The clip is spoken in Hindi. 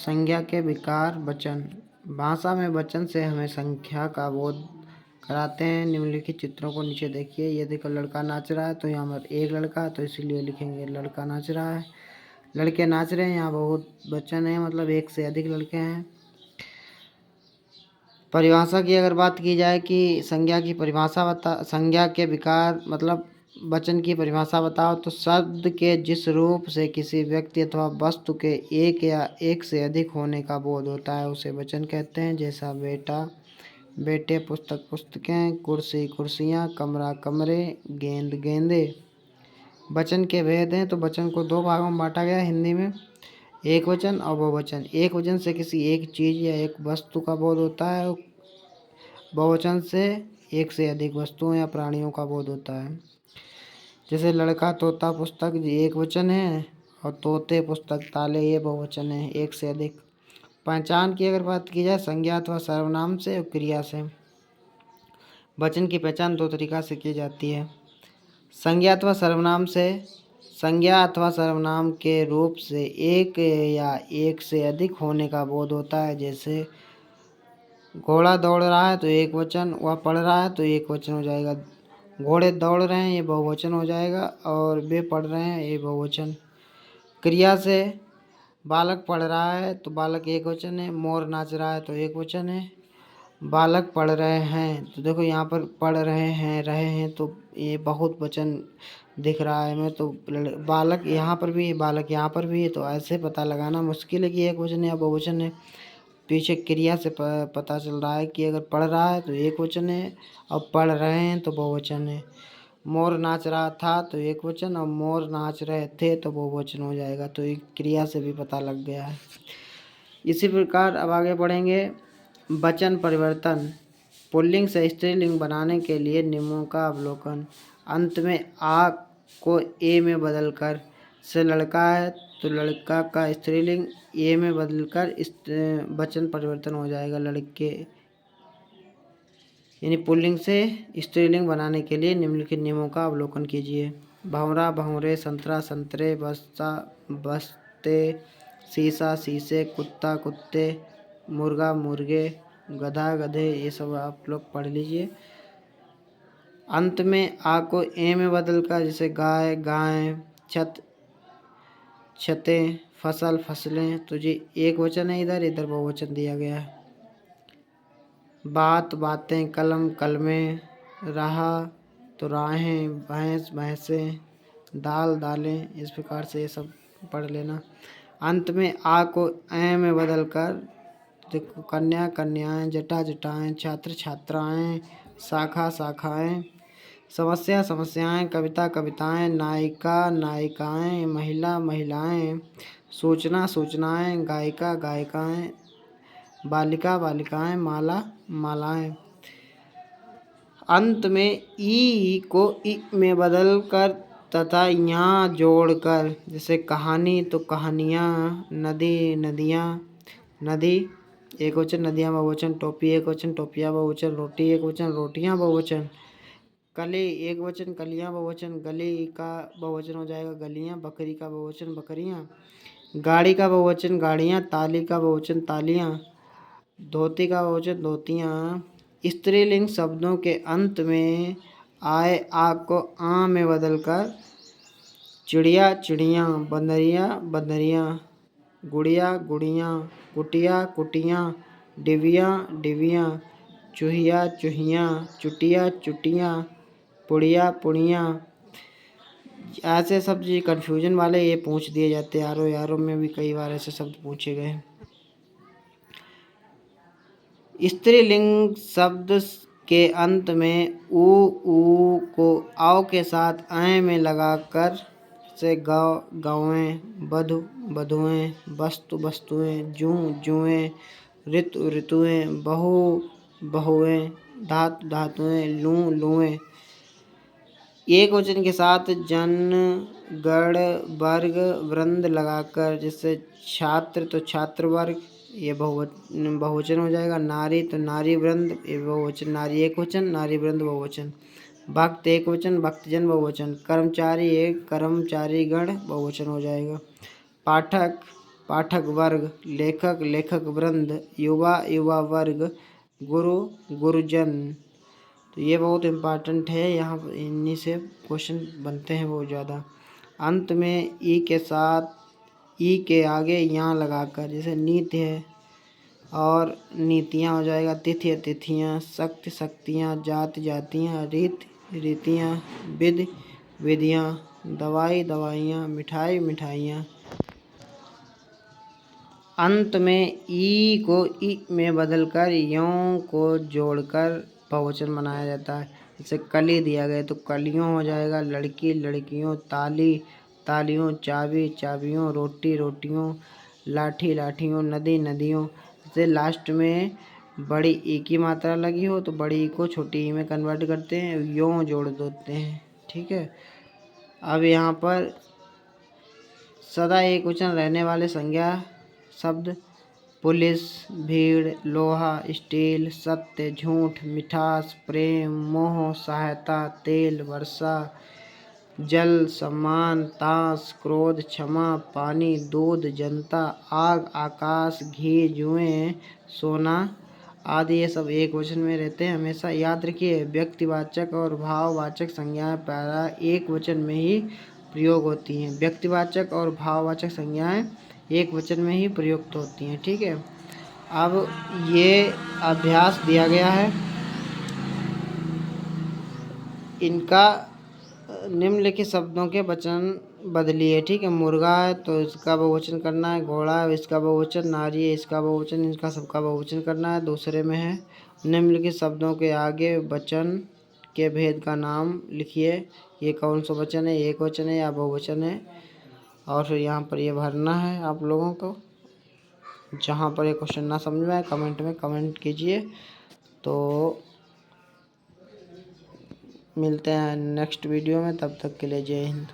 संज्ञा के विकार वचन। भाषा में वचन से हमें संख्या का बोध कराते हैं। निम्नलिखित चित्रों को नीचे देखिए। ये देखो, लड़का नाच रहा है, तो यहाँ पर एक लड़का, तो इसीलिए लिखेंगे लड़का नाच रहा है। लड़के नाच रहे हैं, यहाँ बहुत वचन है, मतलब एक से अधिक लड़के हैं। परिभाषा की अगर बात की जाए कि संज्ञा की परिभाषा संज्ञा के विकार मतलब वचन की परिभाषा बताओ, तो शब्द के जिस रूप से किसी व्यक्ति अथवा वस्तु के एक या एक से अधिक होने का बोध होता है उसे वचन कहते हैं। जैसा बेटा बेटे, पुस्तक पुस्तकें, कुर्सी कुर्सियाँ, कमरा कमरे, गेंद गेंदे। वचन के भेद हैं, तो वचन को दो भागों में बांटा गया हिंदी में, एक वचन और बहुवचन। एक वचन से किसी एक चीज़ या एक वस्तु का बोध होता है, बहुवचन से एक से अधिक वस्तुओं या प्राणियों का बोध होता है। जैसे लड़का तोता पुस्तक ये एक वचन है, और तोते पुस्तक ताले ये बहुवचन है, एक से अधिक। पहचान की अगर बात की जाए संज्ञा अथवा सर्वनाम से और क्रिया से। वचन की पहचान दो तरीका से की जाती है। संज्ञा अथवा सर्वनाम से, संज्ञा अथवा सर्वनाम के रूप से एक या एक से अधिक होने का बोध होता है। जैसे घोड़ा दौड़ रहा है, तो एक वचन, वह पढ़ रहा है, तो एक वचन हो जाएगा। घोड़े दौड़ रहे हैं, ये बहुवचन हो जाएगा, और वे पढ़ रहे हैं, ये बहुवचन। क्रिया से बालक पढ़ रहा है, तो बालक एक वचन है। मोर नाच रहा है, तो एक वचन है। बालक पढ़ रहे हैं, तो देखो यहाँ पर पढ़ रहे हैं, तो ये बहुत वचन दिख रहा है हमें। तो बालक यहाँ पर भी, बालक यहाँ पर भी है, तो ऐसे पता लगाना मुश्किल है कि एक वचन है या बहुवचन है। पीछे क्रिया से पता चल रहा है कि अगर पढ़ रहा है तो एक वचन है, और पढ़ रहे हैं तो बहुवचन है। मोर नाच रहा था, तो एक वचन, और मोर नाच रहे थे तो बहुवचन हो जाएगा। तो एक क्रिया से भी पता लग गया है। इसी प्रकार अब आगे बढ़ेंगे। वचन परिवर्तन। पुल्लिंग से स्त्रीलिंग बनाने के लिए नियमों का अवलोकन। अंत में आ को ए में बदलकर, से लड़का है तो लड़का का स्त्रीलिंग ए में बदलकर वचन परिवर्तन हो जाएगा लड़के। यानी पुल्लिंग से स्त्रीलिंग बनाने के लिए निम्नलिखित नियमों का अवलोकन कीजिए। भंवरा भंवरे, संतरा संतरे, बस्ता बस्ते, शीशा शीशे, कुत्ता कुत्ते, मुर्गा मुर्गे, गधा गधे, ये सब आप लोग पढ़ लीजिए। अंत में आ को ए में बदलकर, जैसे गाय गाय, छत छतें, फसल फसलें, तो जी एक वचन है, इधर बहुवचन दिया गया है। बात बातें, कलम कलमें, राह तो राहें, भैंस भैंसें, दाल दालें, इस प्रकार से ये सब पढ़ लेना। अंत में आ को ए में बदलकर, देखो कन्या कन्याएं, जटा जटाएं, छात्र छात्राएं, शाखा शाखाएं, समस्या समस्याएं, कविता कविताएं, नायिका नायिकाएं, महिला महिलाएं, सूचना सूचनाएं, गायिका गायिकाएं, बालिका बालिकाएं, माला मालाएं। अंत में ई को इ में बदलकर तथा यहाँ जोड़कर, जैसे कहानी तो कहानियाँ, नदी नदियाँ, नदी एक वचन, नदियाँ बहुवचन, टोपी एक वचन, टोपियाँ बहुवचन, रोटी एक वचन, रोटियाँ बहुवचन, कली एक वचन, कलियाँ बहुवचन, गली का बहुवचन हो जाएगा गलियाँ, बकरी का बहुवचन बकरियाँ, गाड़ी का बहुवचन गाड़ियाँ, ताली का बहुवचन तालियाँ, धोती का बहुवचन धोतियाँ। स्त्रीलिंग शब्दों के अंत में आए आ को आ में बदलकर चिड़िया चिड़ियाँ, बंदरिया बंदरियाँ, गुड़िया गुड़ियाँ, कुटिया कुटियाँ, डिबिया डिबियाँ, चूहिया चूहियाँ, चुटिया चुटियाँ, पुड़िया पुड़ियाँ। ऐसे शब्द जी कन्फ्यूजन वाले ये पूछ दिए जाते हैं। यारों यारों में भी कई बार ऐसे शब्द पूछे गए। स्त्रीलिंग शब्द के अंत में ऊ को आओ के साथ आए में लगाकर, से गाँव गाँवें, बधु बधुएं, वस्तु वस्तुएं, जूँ जुएं, ऋतु ऋतुएं, बहु बहुएं, धातु धातुएं, लूँ लुएं। एक वचन के साथ जन गण वर्ग वृंद लगाकर, जैसे छात्र तो छात्र वर्ग, ये बहुवचन हो जाएगा। नारी तो नारी वृंद, ये बहुवचन, नारी एक वचन, नारी वृंद बहुवचन। भक्त एक वचन, भक्तजन बहुवचन। कर्मचारी एक, कर्मचारी गण बहुवचन हो जाएगा। पाठक पाठक वर्ग, लेखक लेखक वृंद, युवा युवा वर्ग, गुरु गुरुजन। तो ये बहुत इम्पॉर्टेंट है, यहाँ इन्हीं से क्वेश्चन बनते हैं बहुत ज़्यादा। अंत में ई के साथ ई के आगे यहाँ लगाकर, जैसे नीति है और नीतियाँ हो जाएगा, तिथि तिथियाँ, शक्ति शक्तियाँ, जाति जातियाँ, रीत रीतियाँ, विधि विधियाँ, दवाई दवाइयाँ, मिठाई मिठाइयाँ। अंत में ई को ई में बदलकर यों को जोड़कर बहुवचन बनाया जाता है। जैसे कली दिया गया तो कलियों हो जाएगा, लड़की लड़कियों, ताली तालियों, चाबी चाबियों, रोटी रोटियों, लाठी लाठियों, नदी नदियों। जैसे लास्ट में बड़ी ई की मात्रा लगी हो तो बड़ी ई को छोटी ई में कन्वर्ट करते हैं, यों जोड़ देते हैं। ठीक है। अब यहाँ पर सदा एक वचन रहने वाले संज्ञा शब्द पुलिस, भीड़, लोहा, स्टील, सत्य, झूठ, मिठास, प्रेम, मोह, सहायता, तेल, वर्षा, जल, सम्मान, ताश, क्रोध, क्षमा, पानी, दूध, जनता, आग, आकाश, घी, जुएं, सोना आदि ये सब एक वचन में रहते हैं। हमेशा याद रखिए, व्यक्तिवाचक और भाववाचक संज्ञाएं प्रायः एक वचन में ही प्रयोग होती हैं। व्यक्तिवाचक और भाववाचक संज्ञाएं एक वचन में ही प्रयुक्त होती हैं। ठीक है। अब ये अभ्यास दिया गया है, इनका निम्नलिखित शब्दों के वचन बदलिए। ठीक है। मुर्गा है तो इसका बहुवचन करना है, घोड़ा है इसका बहुवचन, नारी है इसका बहुवचन, इनका सबका बहुवचन करना है। दूसरे में है निम्नलिखित शब्दों के आगे वचन के भेद का नाम लिखिए। ये कौन सा वचन है, एक वचन है या बहुवचन है, और फिर यहाँ पर ये भरना है आप लोगों को। जहाँ पर ये क्वेश्चन ना समझ में आए कमेंट में कमेंट कीजिए। तो मिलते हैं नेक्स्ट वीडियो में, तब तक के लिए जय हिंद।